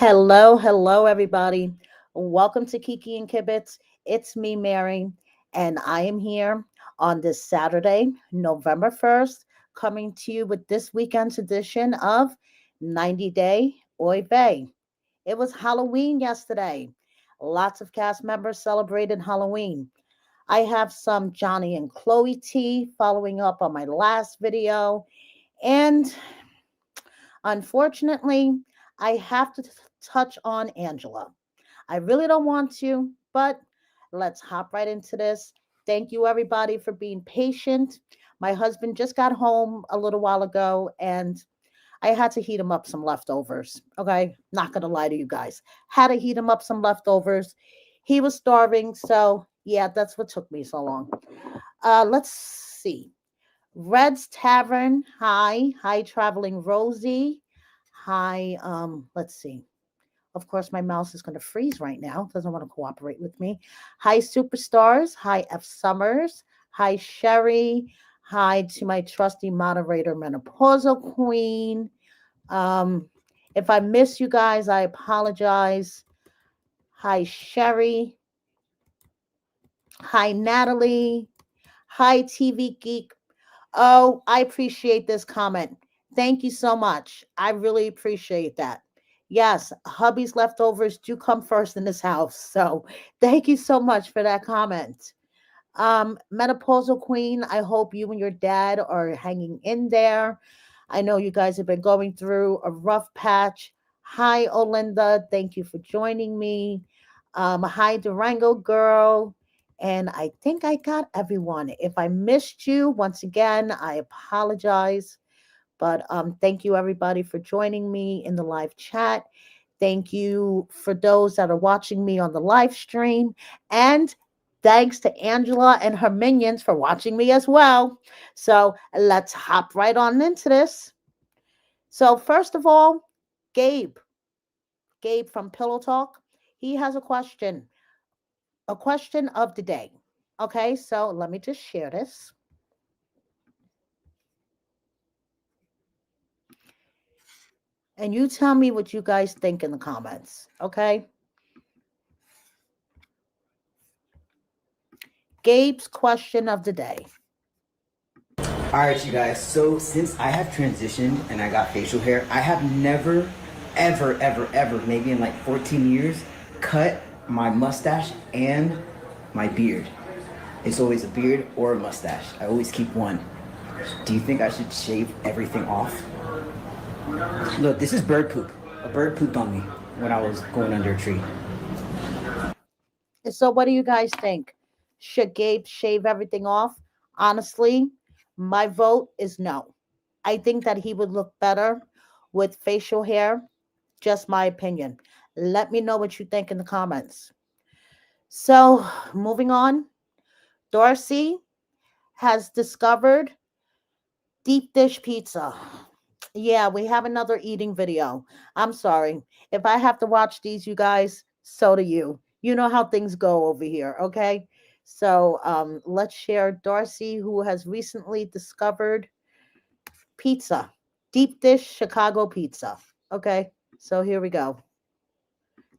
Hello, everybody. Welcome to Kiki and Kibitz. It's me, Mary, and I am here on this Saturday, November 1st, coming to you with this weekend's edition of 90 Day Oy Vey. It was Halloween yesterday. Lots of cast members celebrated Halloween. I have some Johnny and Chloe tea following up on my last video, and unfortunately, I have to touch on Angela. I really don't want to, but let's hop right into this. Thank you, everybody, for being patient. My husband just got home a little while ago, and I had to heat him up some leftovers. Okay, not gonna lie to you guys. Had to heat him up some leftovers. He was starving, so yeah, that's what took me so long. Let's see. Red's Tavern. Hi, traveling Rosie. Hi, let's see. Of course, my mouse is going to freeze right now. Doesn't want to cooperate with me. Hi, Superstars. Hi, F. Summers. Hi, Sherry. Hi to my trusty moderator, Menopausal Queen. If I miss you guys, I apologize. Hi, Sherry. Hi, Natalie. Hi, TV Geek. Oh, I appreciate this comment. Thank you so much. I really appreciate that. Yes, hubby's leftovers do come first in this house. So thank you so much for that comment. Menopausal Queen, I hope you and your dad are hanging in there. I know you guys have been going through a rough patch. Hi, Olinda. Thank you for joining me. Hi, Durango girl. And I think I got everyone. If I missed you, once again, I apologize. But thank you, everybody, for joining me in the live chat. Thank you for those that are watching me on the live stream. And thanks to Angela and her minions for watching me as well. So let's hop right on into this. So first of all, Gabe from Pillow Talk, he has a question of the day. Okay, so let me just share this. And you tell me what you guys think in the comments, okay? Gabe's question of the day. All right, you guys. So since I have transitioned and I got facial hair, I have never, ever, maybe in like 14 years, cut my mustache and my beard. It's always a beard or a mustache. I always keep one. Do you think I should shave everything off? Look, this is bird poop. A bird pooped on me when I was going under a tree. So what do you guys think? Should Gabe shave everything off? Honestly, my vote is no. I think that he would look better with facial hair. Just my opinion. Let me know what you think in the comments. So, moving on. Darcey has discovered deep dish pizza. Yeah, we have another eating video. I'm sorry. If I have to watch these, you guys, so do you. You know how things go over here, okay? So let's share Darcey, who has recently discovered pizza, deep dish Chicago pizza. Okay, so here we go.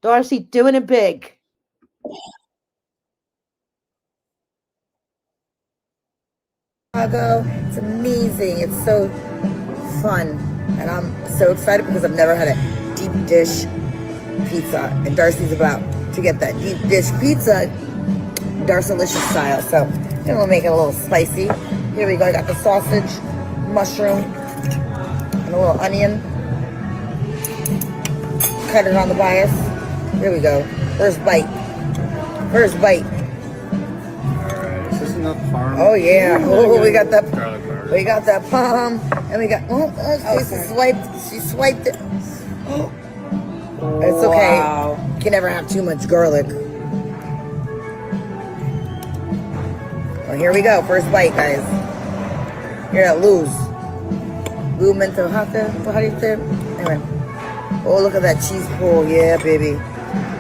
Darcey doing it big. Chicago. It's amazing. It's so fun. And I'm so excited because I've never had a deep dish pizza. And Darcey's about to get that deep dish pizza, Darcelicious style. So then we'll make it a little spicy. Here we go. I got the sausage, mushroom, and a little onion. Cut it on the bias. Here we go. First bite. First bite. Is this enough parm? Oh yeah. Oh, we got that. Garlic butter. We got that palm, and we got. She swiped it. It's okay. Wow. You can never have too much garlic. Well, here we go. First bite, guys. You're gonna lose. Lou mental. How do you say it? Anyway. Oh, look at that cheese pull. Yeah, baby.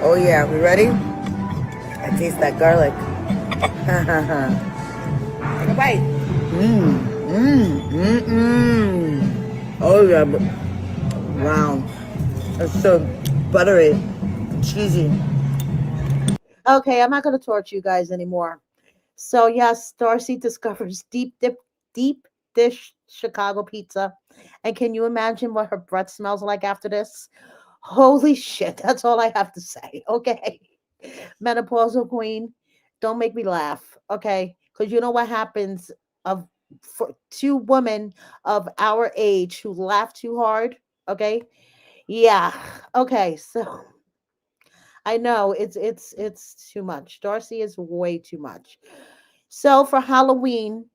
Oh yeah. We ready? I taste that garlic. Take a bite. Oh yeah. Wow. That's so buttery, cheesy. Okay, I'm not going to torture you guys anymore. So yes, Darcy discovers deep dish Chicago pizza. And can you imagine what her breath smells like after this? Holy shit, that's all I have to say. Okay. Menopausal queen, don't make me laugh. Okay. Because you know what happens of for two women of our age who laugh too hard. Okay. Yeah. Okay. So I know it's too much. Darcy is way too much. So for Halloween,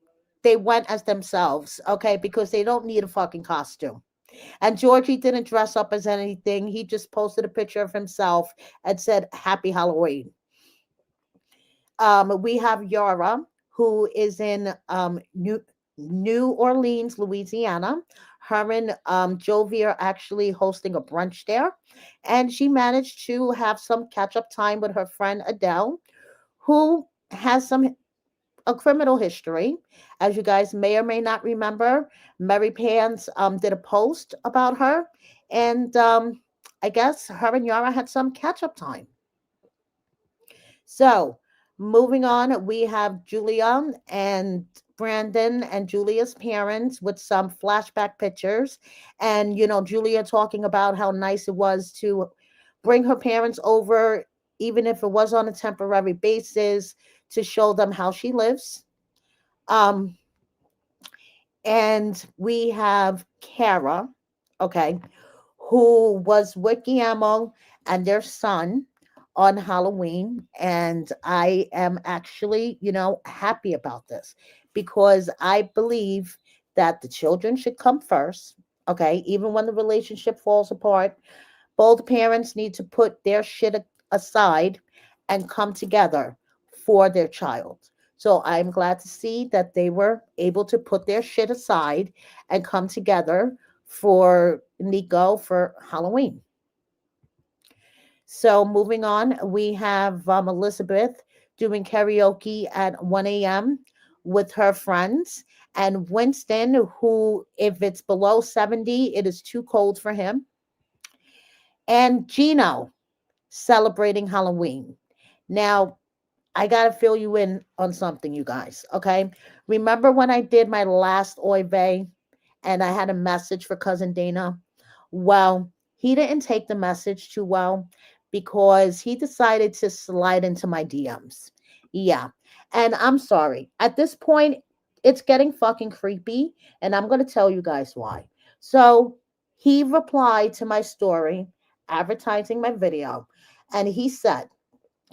they went as themselves, okay, because they don't need a fucking costume. And Georgie didn't dress up as anything. He just posted a picture of himself and said, Happy Halloween. We have Yara, who is in New Orleans, Louisiana. Her and Jovi are actually hosting a brunch there. And she managed to have some catch up time with her friend Adele, who has some a criminal history. As you guys may or may not remember, Mary Pants did a post about her. And I guess her and Yara had some catch up time. So, moving on, we have Julia and Brandon and Julia's parents with some flashback pictures. And, Julia talking about how nice it was to bring her parents over, even if it was on a temporary basis, to show them how she lives. Um, and we have Kara, okay, who was with Guillermo and their son on Halloween. And I am actually, happy about this because I believe that the children should come first. Okay. Even when the relationship falls apart, both parents need to put their shit aside and come together for their child. So I'm glad to see that they were able to put their shit aside and come together for Nico for Halloween. So moving on, we have Elizabeth doing karaoke at 1 a.m. with her friends, and Winston, who, if it's below 70, it is too cold for him, and Gino celebrating Halloween. Now, I got to fill you in on something, you guys. Okay. Remember when I did my last Oy vey and I had a message for Cousin Dana? Well, he didn't take the message too well because he decided to slide into my DMs. Yeah. And I'm sorry. At this point, it's getting fucking creepy. And I'm going to tell you guys why. So he replied to my story advertising my video. And he said,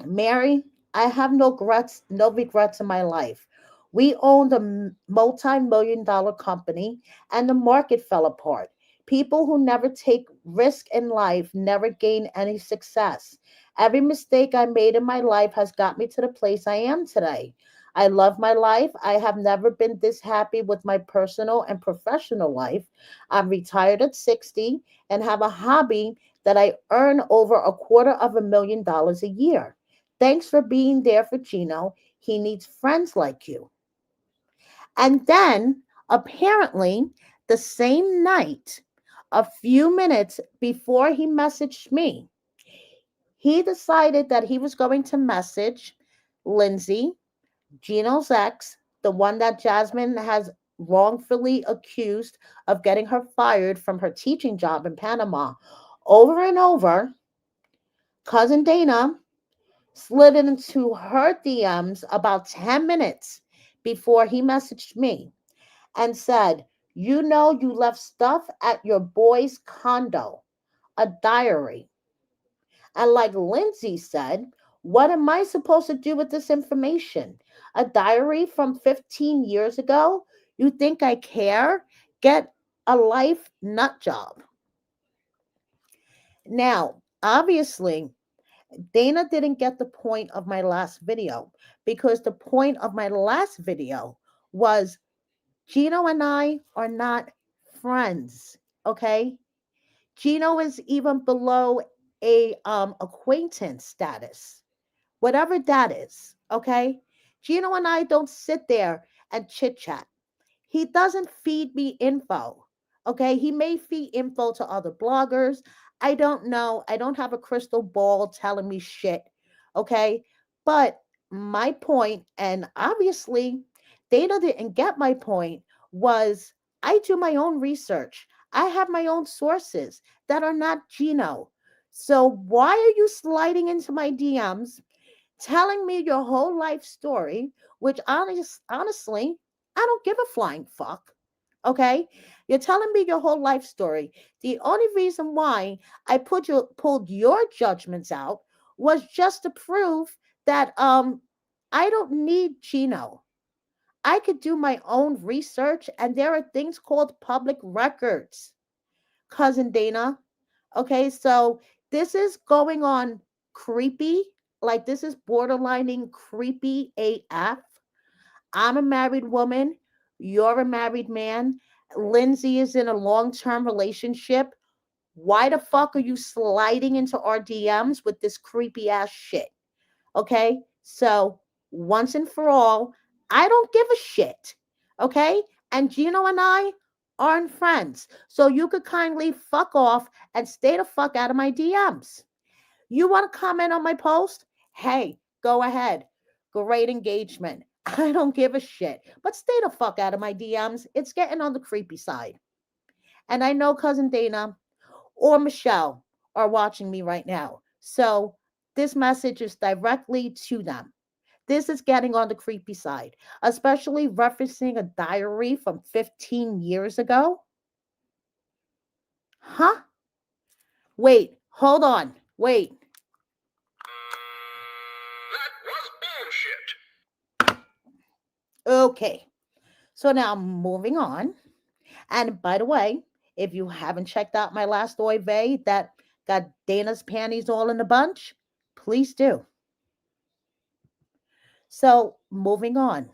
Mary, I have no regrets in my life. We owned a multi-million dollar company and the market fell apart. People who never take risk in life never gain any success. Every mistake I made in my life has got me to the place I am today. I love my life. I have never been this happy with my personal and professional life. I'm retired at 60 and have a hobby that I earn over $250,000 a year. Thanks for being there for Gino. He needs friends like you. And then, apparently, the same night, a few minutes before he messaged me, he decided that he was going to message Lindsay, Gino's ex, the one that Jasmine has wrongfully accused of getting her fired from her teaching job in Panama. Over and over, Cousin Dana slid into her DMs about 10 minutes before he messaged me and said, you left stuff at your boy's condo, a diary. And like Lindsay said, what am I supposed to do with this information? A diary from 15 years ago? You think I care? Get a life nut job. Now, obviously, Dana didn't get the point of my last video because the point of my last video was Gino and I are not friends. Okay. Gino is even below a acquaintance status, whatever that is. Okay. Gino and I don't sit there and chit chat. He doesn't feed me info. Okay. He may feed info to other bloggers. I don't know. I don't have a crystal ball telling me shit. Okay. But my point, and obviously Dana didn't get my point, was I do my own research. I have my own sources that are not Gino. So why are you sliding into my DMs telling me your whole life story, which honestly, I don't give a flying fuck. Okay? You're telling me your whole life story. The only reason why I pulled your judgments out was just to prove that I don't need Gino. I could do my own research, and there are things called public records, cousin Dana. Okay, so this is going on creepy. Like, this is borderlining creepy AF. I'm a married woman. You're a married man. Lindsay is in a long term relationship. Why the fuck are you sliding into our DMs with this creepy ass shit? Okay, so once and for all, I don't give a shit. Okay, and Gino and I aren't friends. So you could kindly fuck off and stay the fuck out of my DMs. You want to comment on my post? Hey, go ahead. Great engagement. I don't give a shit. But stay the fuck out of my DMs. It's getting on the creepy side. And I know cousin Dana or Michelle are watching me right now. So this message is directly to them. This is getting on the creepy side, especially referencing a diary from 15 years ago. Huh? Wait, hold on. Wait. That was bullshit. Okay. So now moving on. And by the way, if you haven't checked out my last Oy vey that got Dana's panties all in a bunch, please do. So moving on.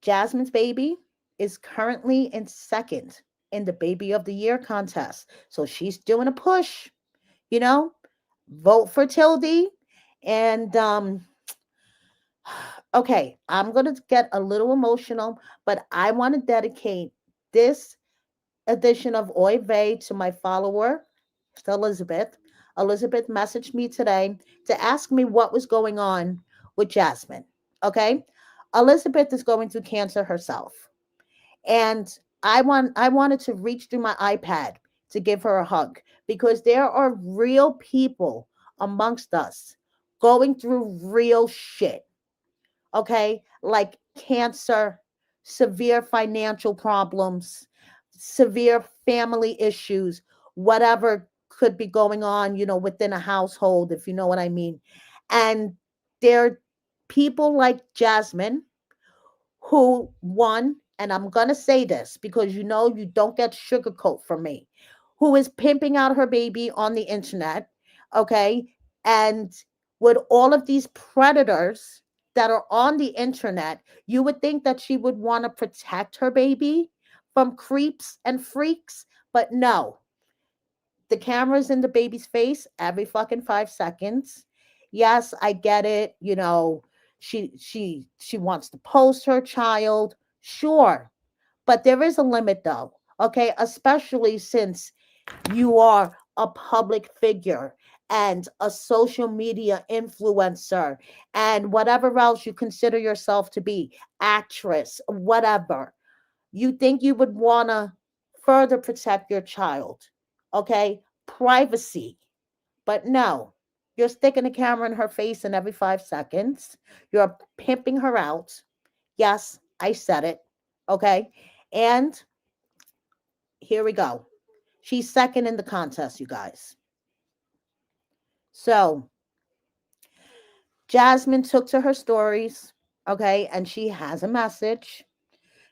Jasmine's baby is currently in second in the baby of the year contest. So she's doing a push, you know, vote for Tildy. And okay, I'm going to get a little emotional, but I want to dedicate this edition of Oy vey to my follower, to Elizabeth. Elizabeth messaged me today to ask me what was going on with Jasmine. Okay. Elizabeth is going through cancer herself. And I wanted to reach through my iPad to give her a hug because there are real people amongst us going through real shit. Okay? Like cancer, severe financial problems, severe family issues, whatever could be going on, within a household, if you know what I mean. And there are people like Jasmine who, one, and I'm going to say this because you don't get sugarcoat from me, who is pimping out her baby on the internet, okay? And with all of these predators that are on the internet, you would think that she would want to protect her baby from creeps and freaks, but no. The camera's in the baby's face every fucking 5 seconds. Yes, I get it. She wants to post her child. Sure. But there is a limit though. Okay. Especially since you are a public figure and a social media influencer and whatever else you consider yourself to be, actress, whatever. You think you would want to further protect your child. Okay. Privacy. But no, you're sticking a camera in her face in every 5 seconds. You're pimping her out. Yes, I said it. Okay. And here we go. She's second in the contest, you guys. So Jasmine took to her stories. Okay. And she has a message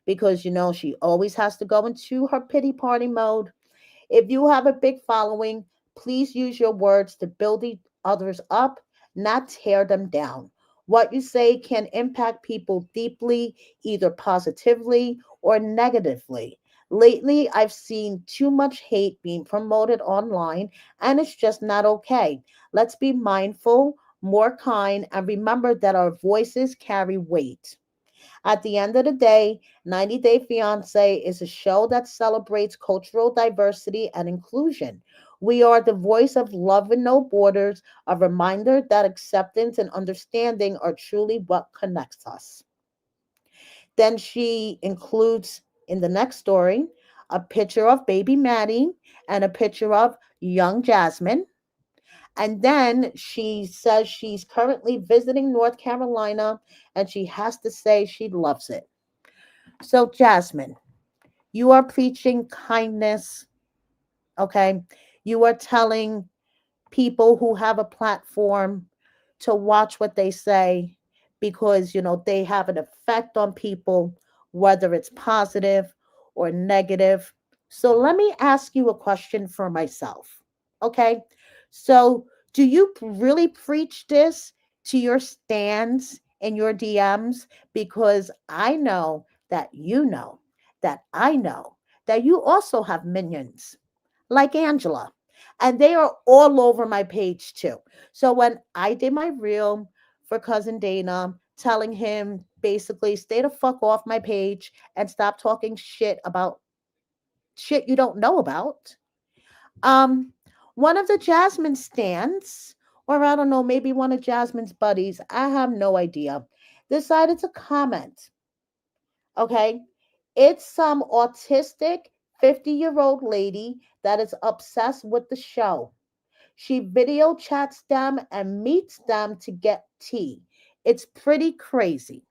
because, she always has to go into her pity party mode. If you have a big following, please use your words to build others up, not tear them down. What you say can impact people deeply, either positively or negatively. Lately, I've seen too much hate being promoted online, and it's just not okay. Let's be mindful, more kind, and remember that our voices carry weight. At the end of the day, 90 Day Fiancé is a show that celebrates cultural diversity and inclusion. We are the voice of love and no borders, a reminder that acceptance and understanding are truly what connects us. Then she includes in the next story a picture of baby Maddie and a picture of young Jasmine. And then she says she's currently visiting North Carolina and she has to say she loves it. So, Jasmine, you are preaching kindness, okay? You are telling people who have a platform to watch what they say because they have an effect on people, whether it's positive or negative. So let me ask you a question for myself, okay? So do you really preach this to your stands in your DMs? Because I know that that I know that you also have minions like Angela. And they are all over my page too. So when I did my reel for cousin Dana, telling him basically stay the fuck off my page and stop talking shit about shit you don't know about. Um, one of the Jasmine stands, or I don't know, maybe one of Jasmine's buddies, I have no idea, decided to comment. Okay. It's some autistic 50-year-old lady that is obsessed with the show. She video chats them and meets them to get tea. It's pretty crazy.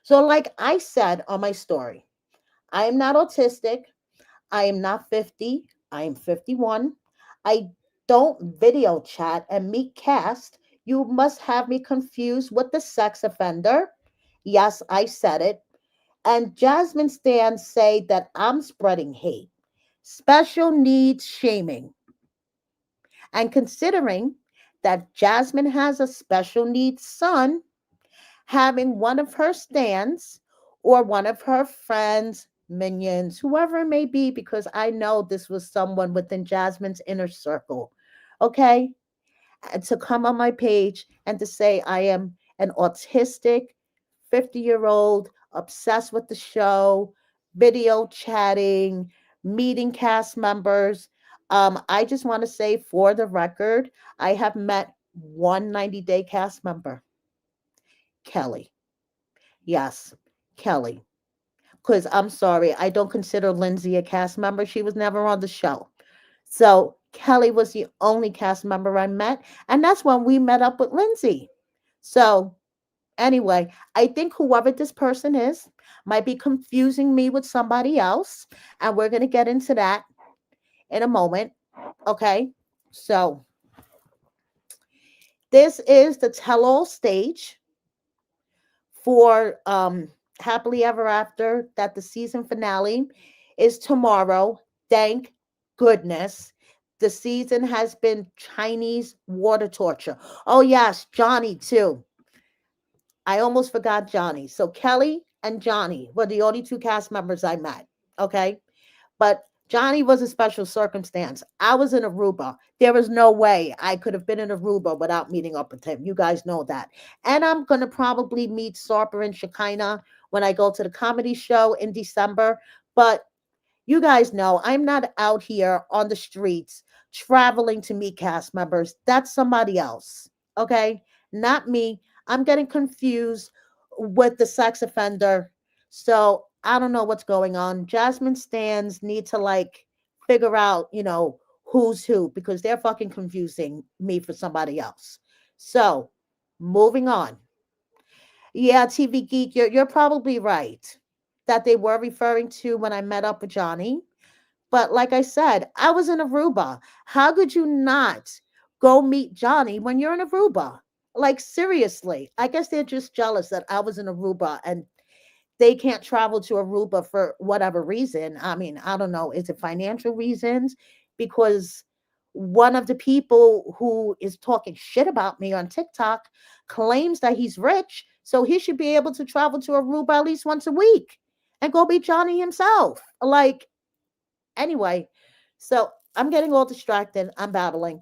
So, like I said on my story, I am not autistic. I am not 50. I am 51. I don't video chat and meet cast. You must have me confused with the sex offender. Yes, I said it. And Jasmine stands say that I'm spreading hate, special needs shaming. And considering that Jasmine has a special needs son, having one of her stands or one of her friends, minions, whoever it may be, because I know this was someone within Jasmine's inner circle, okay, and to come on my page and to say I am an autistic 50-year-old obsessed with the show, video chatting, meeting cast members. I just want to say for the record, I have met one 90-day cast member, Kelly. Yes, Kelly. Because I'm sorry, I don't consider Lindsay a cast member. She was never on the show. So Kelly was the only cast member I met. And that's when we met up with Lindsay. So anyway, I think whoever this person is might be confusing me with somebody else. And we're going to get into that in a moment. Okay. So this is the tell all stage for Happily Ever After, that the season finale is tomorrow. Thank goodness. The season has been Chinese water torture. Oh, yes, Johnny, too. I almost forgot Johnny. So Kelly and Johnny were the only two cast members I met. Okay. But Johnny was a special circumstance. I was in Aruba. There was no way I could have been in Aruba without meeting up with him. You guys know that. And I'm going to probably meet Sarper and Shekinah when I go to the comedy show in December. But you guys know I'm not out here on the streets traveling to meet cast members. That's somebody else. Okay. Not me. I'm getting confused with the sex offender. So I don't know what's going on. Jasmine stands need to like figure out, who's who because they're fucking confusing me for somebody else. So moving on. Yeah, TV Geek, you're probably right that they were referring to when I met up with Johnny. But like I said, I was in Aruba. How could you not go meet Johnny when you're in Aruba? Like, seriously. I guess they're just jealous that I was in Aruba and they can't travel to Aruba for whatever reason. I mean, I don't know. Is it financial reasons? Because one of the people who is talking shit about me on TikTok claims that he's rich. So he should be able to travel to Aruba at least once a week and go meet Johnny himself. Like, anyway, so I'm getting all distracted. I'm babbling.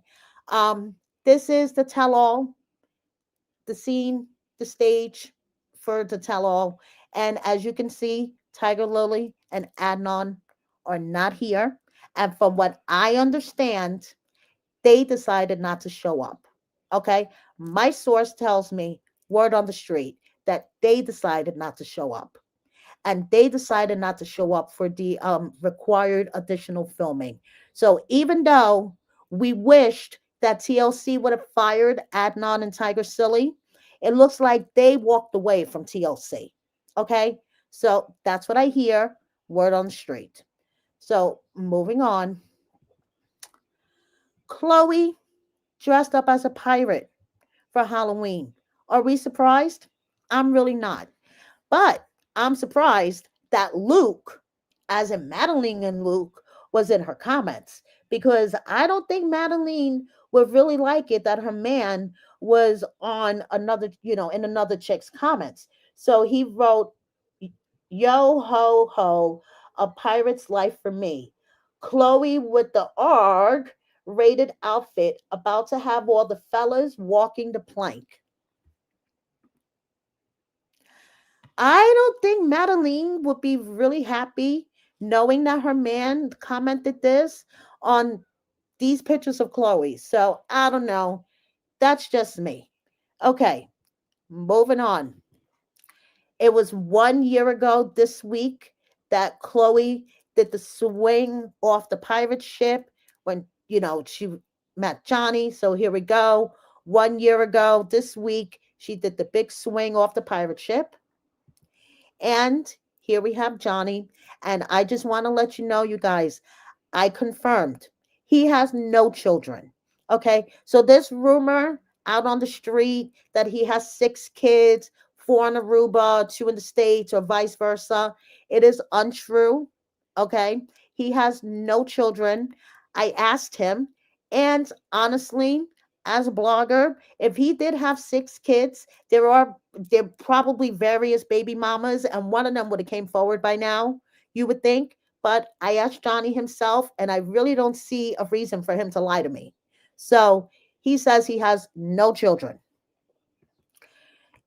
This is the tell all, the scene, the stage for the tell all. And as you can see, Tiger Lily and Adnan are not here. And from what I understand, they decided not to show up. Okay. My source tells me, word on the street, that they decided not to show up. And they decided not to show up for the required additional filming. So even though we wished that TLC would have fired Adnan and Tiger Silly, it looks like they walked away from TLC. Okay. So that's what I hear. Word on the street. So moving on. Chloe dressed up as a pirate for Halloween. Are we surprised? I'm really not. But I'm surprised that Luke, as in Madeline and Luke, was in her comments because I don't think Madeline would really like it that her man was on another, in another chick's comments. So he wrote, "Yo ho ho, a pirate's life for me. Chloe with the ARG rated outfit, about to have all the fellas walking the plank." I don't think Madeline would be really happy knowing that her man commented this on these pictures of Chloe. So I don't know. That's just me. Okay, moving on. It was 1 year ago this week that Chloe did the swing off the pirate ship when, she met Johnny. So here we go. 1 year ago this week, she did the big swing off the pirate ship. And here we have Johnny. And I just want to let you know, you guys, I confirmed he has no children. Okay. So this rumor out on the street that he has 6 kids, 4 in Aruba, 2 in the States, or vice versa, it is untrue. Okay. He has no children. I asked him, and honestly, as a blogger, if he did have 6 kids, there probably various baby mamas, and one of them would have came forward by now, you would think. But I asked Johnny himself, and I really don't see a reason for him to lie to me. So he says he has no children.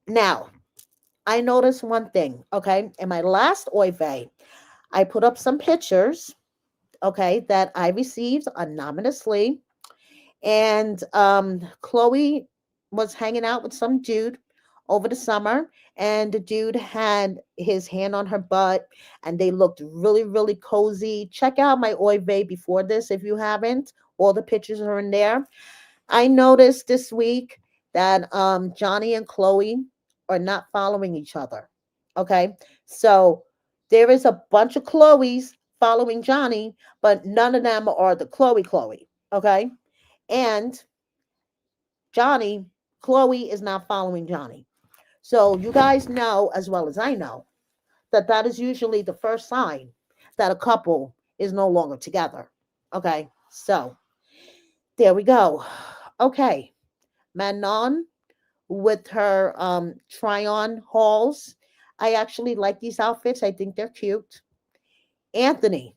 Now, I noticed one thing, okay? In my last Oive, I put up some pictures, okay, that I received anonymously. And Chloe was hanging out with some dude over the summer, and the dude had his hand on her butt, and they looked really, really cozy. Check out my Oive before this if you haven't. All the pictures are in there. I noticed this week that Johnny and Chloe are not following each other. Okay, so there is a bunch of Chloes following Johnny, but none of them are the Chloe. Okay, and Chloe is not following Johnny. So you guys know as well as I know that that is usually the first sign that a couple is no longer together. Okay, so there we go. Okay, Manon with her try-on hauls. I actually like these outfits. I think they're cute. Anthony,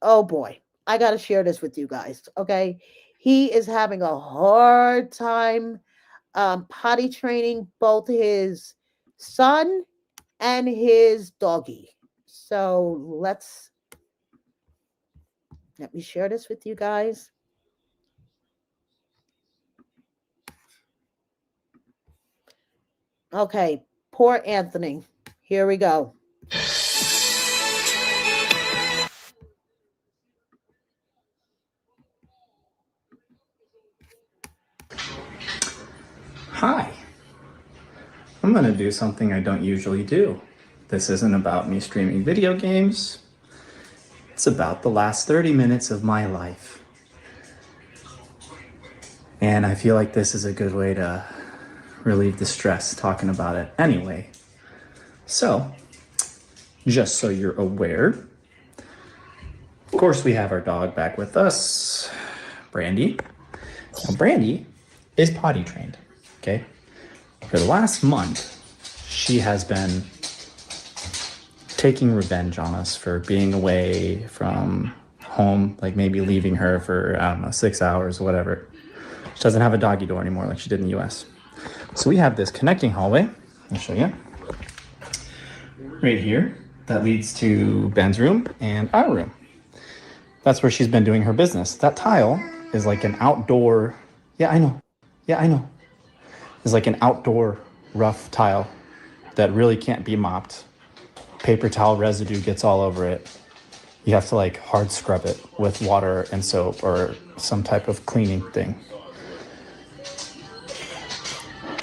oh boy, I gotta share this with you guys. Okay, he is having a hard time potty training both his son and his doggy. So let me share this with you guys. Okay, poor Anthony. Here we go. Hi. I'm going to do something I don't usually do. This isn't about me streaming video games. It's about the last 30 minutes of my life. And I feel like this is a good way to relieve the stress talking about it anyway. So, just so you're aware, of course we have our dog back with us, Brandy. Now, Brandy is potty trained, okay? For the last month, she has been taking revenge on us for being away from home, like maybe leaving her for, 6 hours or whatever. She doesn't have a doggy door anymore like she did in the US. So we have this connecting hallway, I'll show you, right here, that leads to Ben's room and our room. That's where she's been doing her business. That tile is like an outdoor, yeah, I know. Yeah, I know. It's like an outdoor rough tile that really can't be mopped. Paper towel residue gets all over it. You have to like hard scrub it with water and soap or some type of cleaning thing.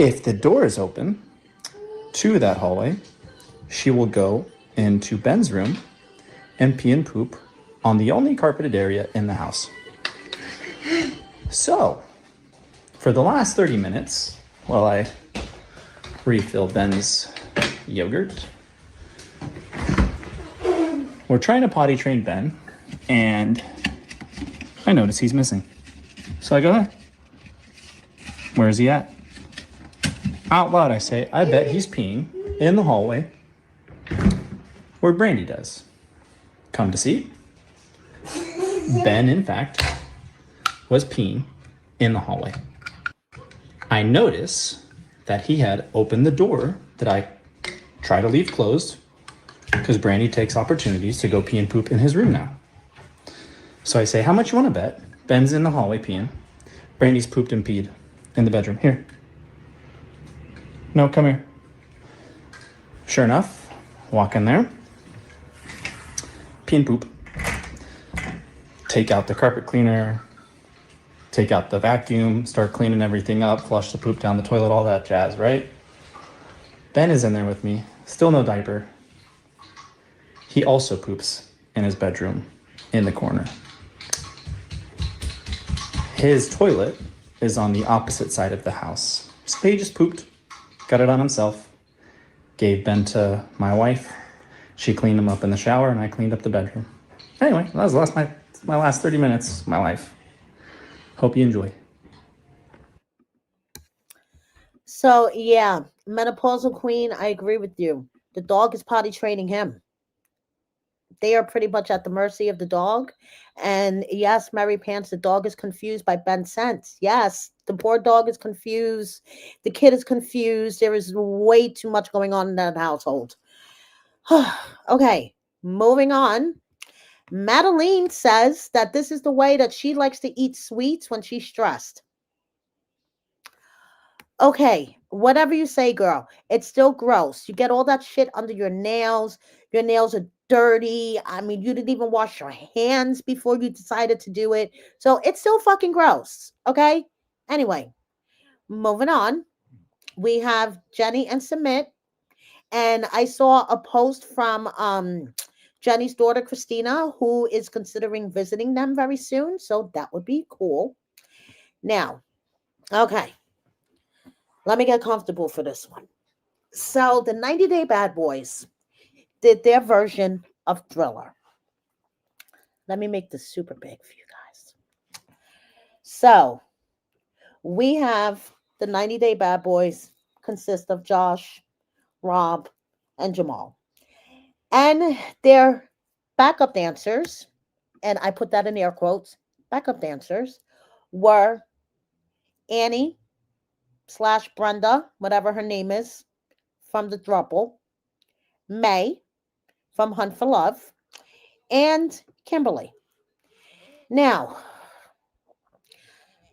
If the door is open to that hallway, she will go into Ben's room and pee and poop on the only carpeted area in the house. So, for the last 30 minutes, while I refill Ben's yogurt, we're trying to potty train Ben, and I notice he's missing. So I go, hey, where is he at? Out loud, I say, I bet he's peeing in the hallway where Brandy does. Come to see, Ben, in fact, was peeing in the hallway. I notice that he had opened the door that I try to leave closed because Brandy takes opportunities to go pee and poop in his room now. So I say, how much you want to bet? Ben's in the hallway peeing. Brandy's pooped and peed in the bedroom. Here. No, come here. Sure enough, walk in there. Pee and poop. Take out the carpet cleaner. Take out the vacuum. Start cleaning everything up. Flush the poop down the toilet. All that jazz, right? Ben is in there with me. Still no diaper. He also poops in his bedroom in the corner. His toilet is on the opposite side of the house. So he just pooped. Got it on himself. Gave Ben to my wife. She cleaned him up in the shower, and I cleaned up the bedroom. Anyway, that was my last 30 minutes of my life. Hope you enjoy. So, yeah, menopausal queen, I agree with you. The dog is potty training him. They are pretty much at the mercy of the dog. And yes, Mary Pants, the dog is confused by Ben's scent. Yes, the poor dog is confused. The kid is confused. There is way too much going on in that household. Okay, moving on. Madeline says that this is the way that she likes to eat sweets when she's stressed. Okay, whatever you say, girl, it's still gross. You get all that shit under your nails. Your nails are dirty. I mean, you didn't even wash your hands before you decided to do it. So it's still fucking gross. Okay? Anyway, moving on. We have Jenny and Submit. And I saw a post from Jenny's daughter, Christina, who is considering visiting them very soon. So that would be cool. Now, okay. Let me get comfortable for this one. So the 90 Day Bad Boys did their version of Thriller. Let me make this super big for you guys. So we have the 90 Day Bad Boys consist of Josh, Rob, and Jamal. And their backup dancers, and I put that in air quotes, backup dancers, were Annie / Brenda, whatever her name is, from the Throuple, May from Hunt for Love, and Kimberly. Now,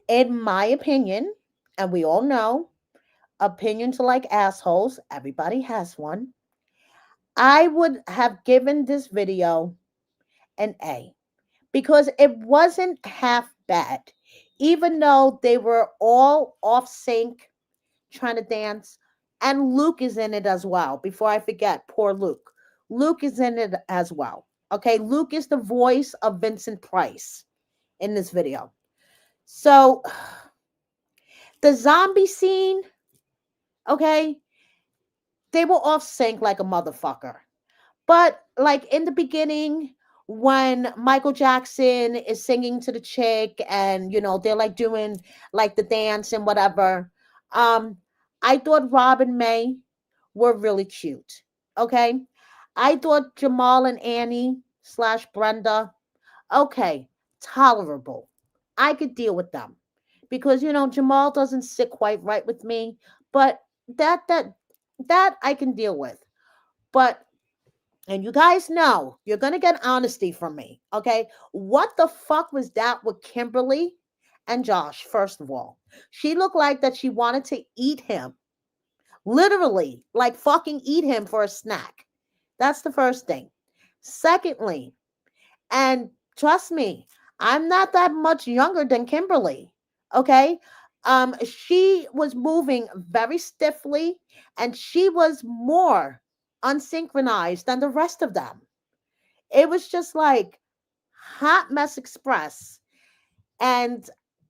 in my opinion, and we all know, opinions are like assholes. Everybody has one. I would have given this video an A because it wasn't half bad. Even though they were all off sync trying to dance, and Luke is in it as well. Before I forget, poor Luke. Luke is in it as well. Okay, Luke is the voice of Vincent Price in this video. So, the zombie scene, okay, they were off sync like a motherfucker. But, like, in the beginning, when Michael Jackson is singing to the chick and, you know, they're, like, doing, like, the dance and whatever, I thought Rob and May were really cute, okay? I thought Jamal and Annie / Brenda, okay, tolerable. I could deal with them because, you know, Jamal doesn't sit quite right with me, but that I can deal with. But And you guys know you're going to get honesty from me. Okay. What the fuck was that with Kimberly and Josh? First of all, she looked like that she wanted to eat him, literally, like fucking eat him for a snack. That's the first thing. Secondly, and trust me, I'm not that much younger than Kimberly. Okay. She was moving very stiffly and she was more unsynchronized than the rest of them. It was just like hot mess express. And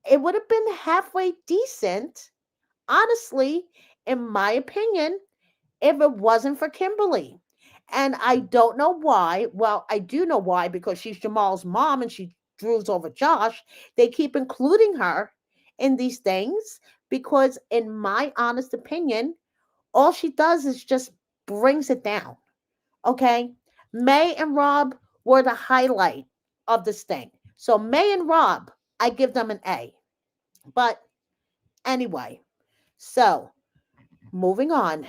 it would have been halfway decent, honestly, in my opinion, if it wasn't for Kimberly. And I don't know why. Well, I do know why because she's Jamal's mom and she drools over Josh. They keep including her in these things because, in my honest opinion, all she does is just brings it down. Okay. May and Rob were the highlight of this thing. So, May and Rob, I give them an A. But anyway, so moving on.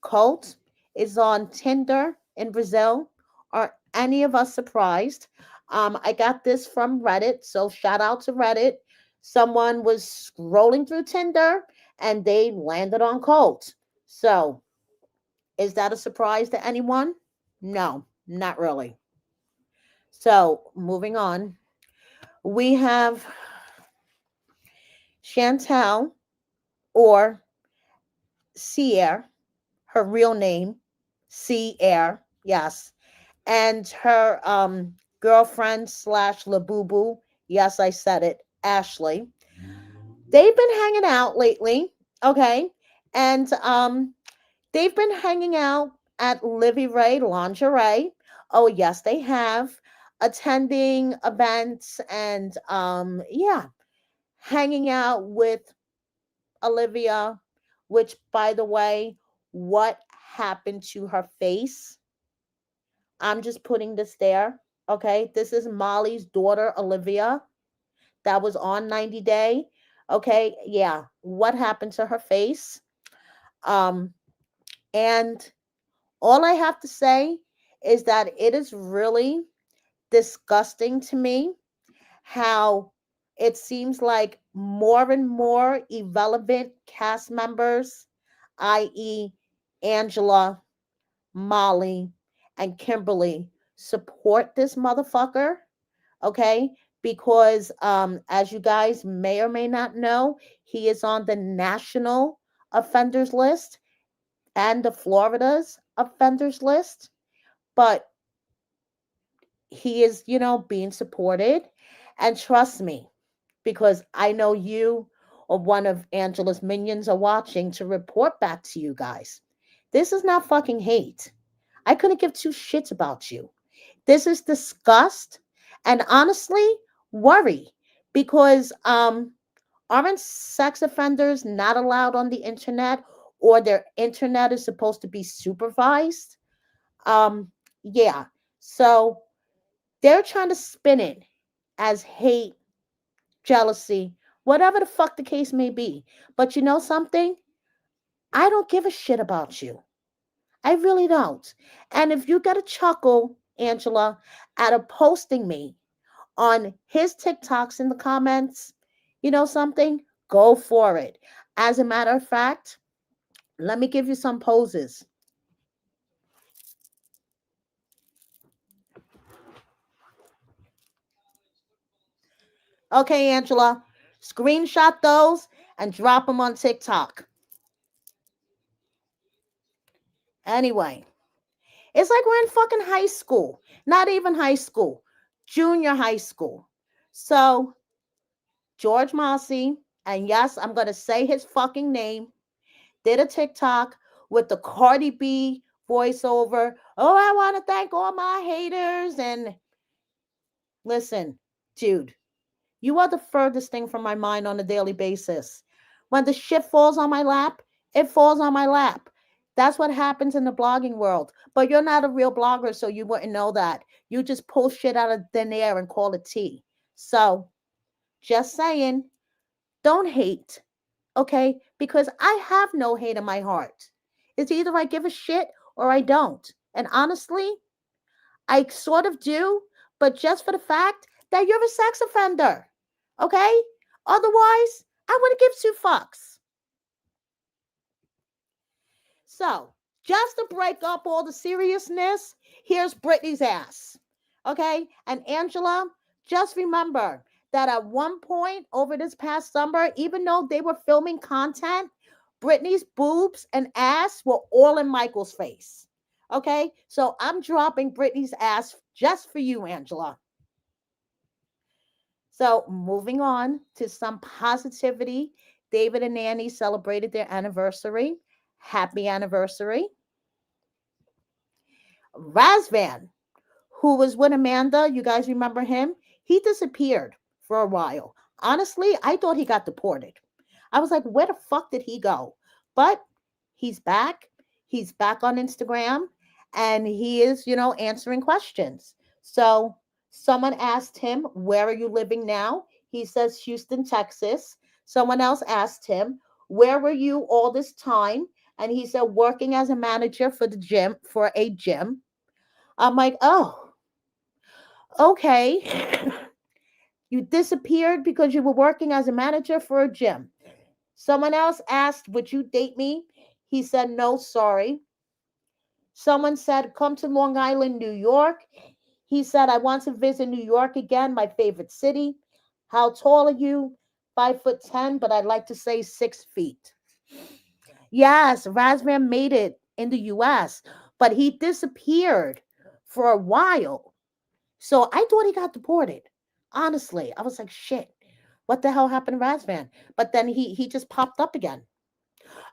Colt is on Tinder in Brazil. Are any of us surprised? I got this from Reddit, so shout out to Reddit. Someone was scrolling through Tinder and they landed on Colt. So, is that a surprise to anyone? No, not really. So, moving on, we have Chantel or Sierre, her real name, Sierre, yes, and her girlfriend slash Labubu, yes, I said it, Ashley. They've been hanging out lately, okay, and they've been hanging out at Livy Ray Lingerie. Oh yes, they have, attending events and yeah, hanging out with Olivia, which by the way, what happened to her face? I'm just putting this there. Okay. This is Molly's daughter, Olivia, that was on 90 Day. Okay. Yeah. What happened to her face? Um, and all I have to say is that it is really disgusting to me how it seems like more and more irrelevant cast members, i.e., Angela, Molly, and Kimberly, support this motherfucker. Okay. Because as you guys may or may not know, he is on the national offenders list and the Florida's offenders list. But he is, being supported. And trust me, because I know you or one of Angela's minions are watching to report back to you guys. This is not fucking hate. I couldn't give two shits about you. This is disgust and honestly worry because aren't sex offenders not allowed on the internet or their internet is supposed to be supervised? Um yeah. So they're trying to spin it as hate, jealousy, whatever the fuck the case may be. But you know something? I don't give a shit about you. I really don't. And if you get a chuckle, Angela, out of posting me on his TikToks in the comments, you know something? Go for it. As a matter of fact, let me give you some poses. Okay, Angela, screenshot those and drop them on TikTok. Anyway, it's like we're in fucking high school. Not even high school, junior high school. So, George Mossy, and yes, I'm going to say his fucking name, did a TikTok with the Cardi B voiceover. Oh, I want to thank all my haters. And listen, dude, you are the furthest thing from my mind on a daily basis. When the shit falls on my lap, it falls on my lap. That's what happens in the blogging world. But you're not a real blogger, so you wouldn't know that. You just pull shit out of thin air and call it tea. So, just saying, don't hate, okay? Because I have no hate in my heart. It's either I give a shit or I don't. And honestly, I sort of do, but just for the fact that you're a sex offender. Okay? Otherwise, I wouldn't give two fucks. So, just to break up all the seriousness, here's Britney's ass. Okay? And Angela, just remember that at one point over this past summer, even though they were filming content, Britney's boobs and ass were all in Michael's face. Okay? So I'm dropping Britney's ass just for you, Angela. So moving on to some positivity. David and Annie celebrated their anniversary. Happy anniversary. Razvan, who was with Amanda, you guys remember him? He disappeared for a while. Honestly, I thought he got deported. I was like, where the fuck did he go? But he's back. He's back on Instagram and he is, answering questions. So someone asked him, where are you living now? He says, Houston, Texas. Someone else asked him, where were you all this time? And he said, working as a manager for a gym. I'm like, oh, okay. You disappeared because you were working as a manager for a gym. Someone else asked, would you date me? He said, no, sorry. Someone said, come to Long Island, New York. He said, I want to visit New York again, my favorite city. How tall are you? 5'10", but I'd like to say 6 feet. Yes, Razvan made it in the US, but he disappeared for a while. So I thought he got deported. Honestly, I was like, shit, what the hell happened to Razvan? But then he just popped up again.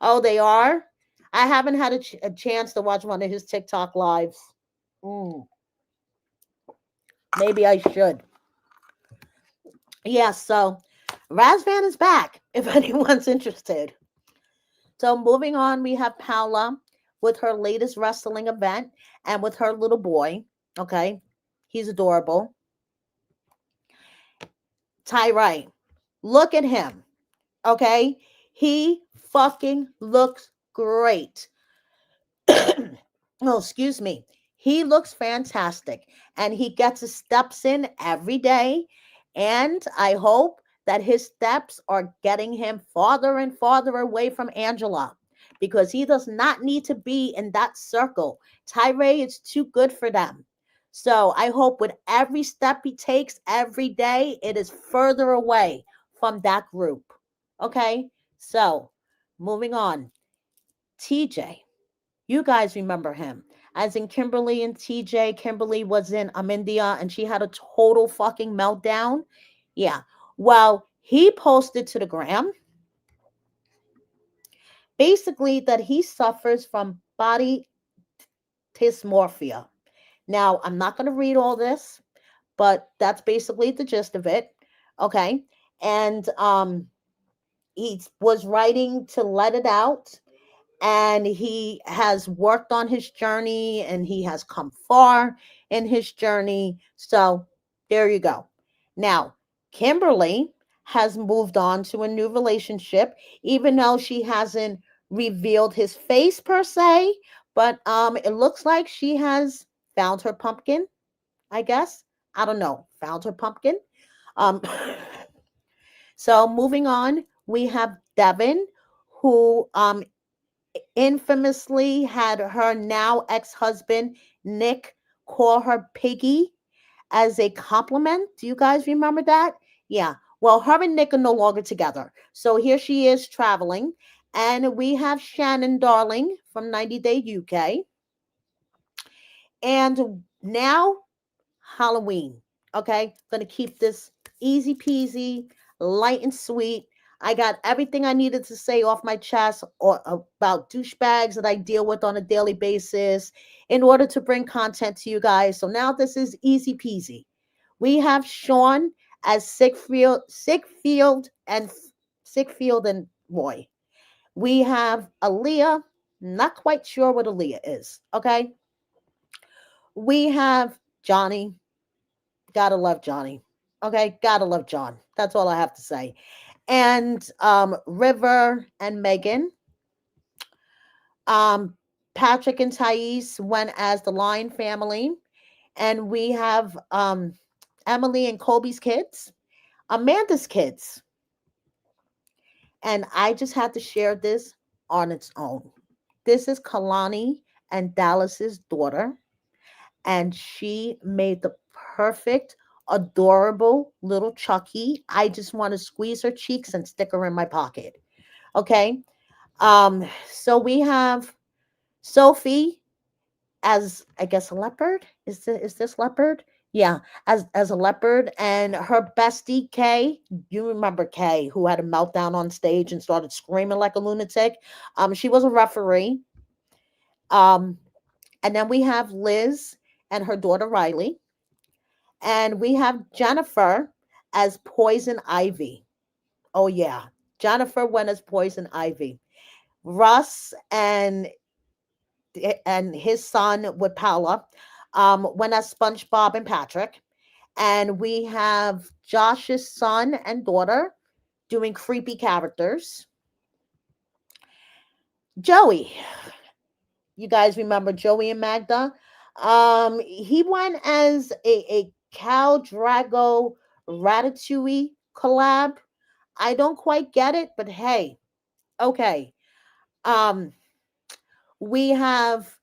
Oh, they are? I haven't had a chance to watch one of his TikTok lives. Maybe I should. Yeah, so Razvan is back if anyone's interested. So moving on, we have Paula with her latest wrestling event and with her little boy. Okay, he's adorable. Tyree, look at him. Okay, he fucking looks great. Oh, excuse me. He looks fantastic and he gets his steps in every day. And I hope that his steps are getting him farther and farther away from Angela because he does not need to be in that circle. Tyree is too good for them. So I hope with every step he takes every day, it is further away from that group. Okay, so moving on. TJ. You guys remember him. As in Kimberly and TJ, Kimberly was in Amindia and she had a total fucking meltdown. Yeah. Well, he posted to the gram basically that he suffers from body dysmorphia. Now, I'm not going to read all this, but that's basically the gist of it. Okay. And he was writing to let it out. And he has worked on his journey and he has come far in his journey. So there you go. Now, Kimberly has moved on to a new relationship, even though she hasn't revealed his face per se. But it looks like she has found her pumpkin, I guess. I don't know. Found her pumpkin. Um, so moving on, we have Devin, who infamously had her now ex-husband Nick call her Piggy as a compliment. Do you guys remember that? Yeah. Well, her and Nick are no longer together. So here she is traveling. And we have Shannon Darling from 90 Day UK. And now Halloween. Okay. Gonna keep this easy peasy, light and sweet. I got everything I needed to say off my chest or about douchebags that I deal with on a daily basis in order to bring content to you guys. So now this is easy peasy. We have Sean as Sickfield and Roy. We have Aaliyah. Not quite sure what Aaliyah is. Okay. We have Johnny. Gotta love Johnny. Okay. Gotta love John. That's all I have to say. And River and Megan. Patrick and Thais went as the Lion family. And we have Emily and Colby's kids, Amanda's kids. And I just had to share this on its own. This is Kalani and Dallas's daughter, and she made the perfect, adorable little Chucky. I just want to squeeze her cheeks and stick her in my pocket. Okay. So we have Sophie as, I guess, a leopard. Is this leopard? Yeah, as a leopard, and her bestie Kay. You remember Kay, who had a meltdown on stage and started screaming like a lunatic. She was a referee. Um, and then we have Liz and her daughter Riley, and we have Jennifer as Poison Ivy. Oh yeah, Jennifer went as Poison Ivy. Russ and his son with Paula went as SpongeBob and Patrick. And we have Josh's son and daughter doing creepy characters. Joey, you guys remember Joey and Magda? He went as a Cal Drago Ratatouille collab. I don't quite get it, but hey, okay. Um, we have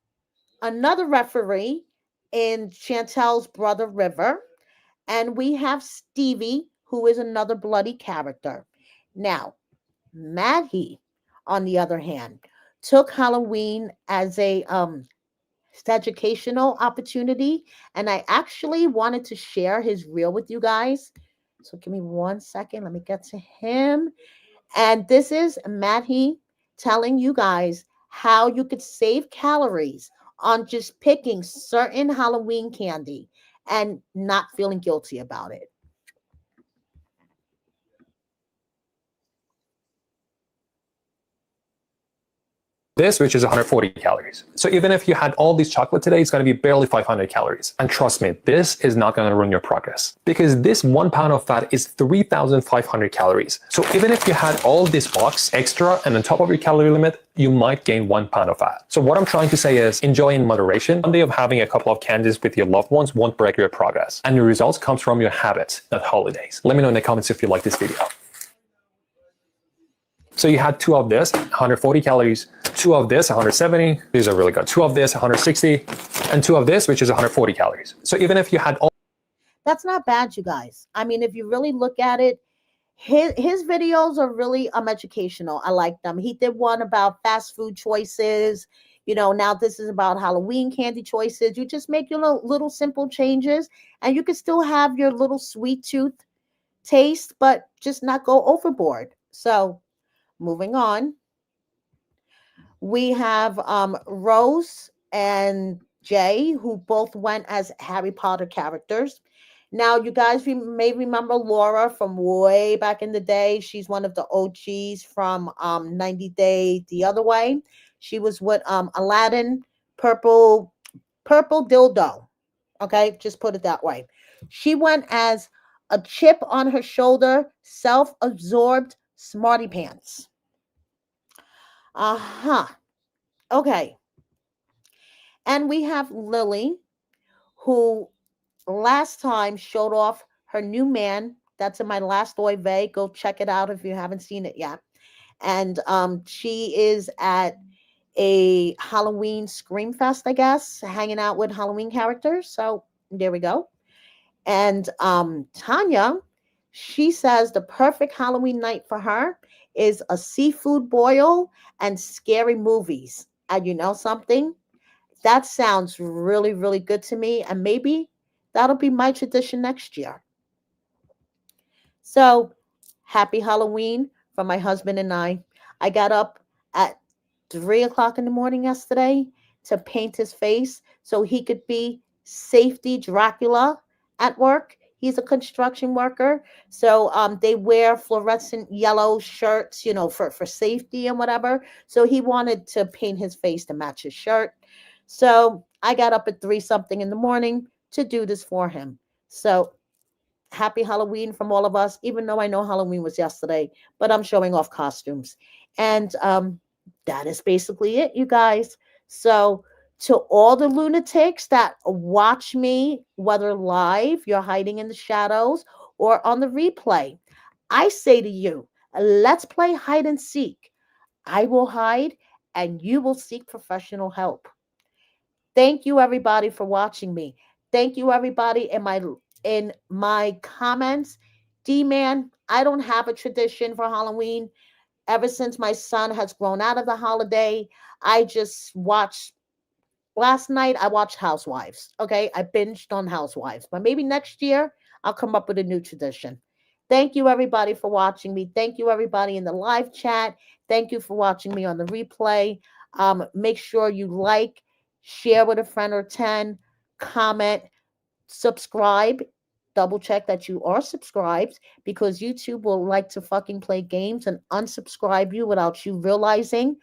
another referee in Chantel's brother River, and we have Stevie, who is another bloody character. Now, Maddie, on the other hand, took Halloween as a educational opportunity, and I actually wanted to share his reel with you guys. So give me 1 second. Let me get to him. And this is Maddie telling you guys how you could save calories on just picking certain Halloween candy and not feeling guilty about it. This, which is 140 calories. So even if you had all these chocolate today, it's going to be barely 500 calories. And trust me, this is not going to ruin your progress, because this 1 pound of fat is 3,500 calories. So even if you had all this box extra and on top of your calorie limit, you might gain 1 pound of fat. So what I'm trying to say is enjoy in moderation. One day of having a couple of candies with your loved ones won't break your progress. And your results comes from your habits, not holidays. Let me know in the comments if you like this video. So you had 2 of this, 140 calories, 2 of this, 170. These are really good. 2 of this, 160, and 2 of this, which is 140 calories. So even if you had all... That's not bad, you guys. I mean, if you really look at it, his videos are really educational. I like them. He did one about fast food choices. You know, now this is about Halloween candy choices. You just make your little simple changes, and you can still have your little sweet tooth taste, but just not go overboard. So moving on, we have Rose and Jay, who both went as Harry Potter characters. Now, you guys may remember Laura from way back in the day. She's one of the OGs from 90 Day the Other Way. She was with Aladdin, Purple Dildo. Okay, just put it that way. She went as a chip on her shoulder, self-absorbed smarty pants. Okay. And we have Lily, who last time showed off her new man. That's in my last Oy vey. Go check it out if you haven't seen it yet. And she is at a Halloween Scream Fest, I guess, hanging out with Halloween characters. So there we go. And Tanya, she says the perfect Halloween night for her is a seafood boil and scary movies. And you know something? That sounds really, really good to me. And maybe that'll be my tradition next year. So happy Halloween from my husband and I. I got up at 3 o'clock in the morning yesterday to paint his face so he could be Safety Dracula at work. He's a construction worker. So they wear fluorescent yellow shirts, you know, for safety and whatever. So he wanted to paint his face to match his shirt. So I got up at 3 something in the morning to do this for him. So happy Halloween from all of us, even though I know Halloween was yesterday, but I'm showing off costumes. And that is basically it, you guys. So To all the lunatics that watch me, whether live, you're hiding in the shadows, or on the replay, I say to you, let's play hide and seek. I will hide and you will seek professional help. Thank you everybody for watching me. Thank you everybody in my comments. D-Man, I don't have a tradition for Halloween. Ever since my son has grown out of the holiday, I just watch. Last night I watched Housewives. Okay, I binged on Housewives, but maybe next year I'll come up with a new tradition. Thank you everybody for watching me. Thank you everybody in the live chat. Thank you for watching me on the replay. Make sure you like, share with a friend or 10, comment, subscribe. Double check that you are subscribed, because YouTube will like to fucking play games and unsubscribe you without you realizing.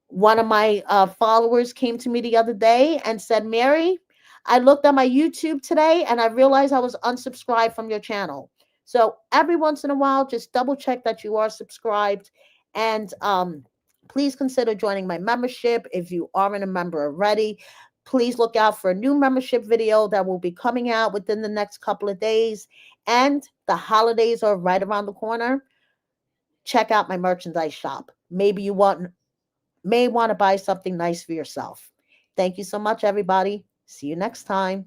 One of my followers came to me the other day and said, Mary, I looked at my YouTube today and I realized I was unsubscribed from your channel. So every once in a while, just double check that you are subscribed. And please consider joining my membership if you aren't a member already. Please look out for a new membership video that will be coming out within the next couple of days. And the holidays are right around the corner. Check out my merchandise shop. Maybe you may want to buy something nice for yourself. Thank you so much, everybody. See you next time.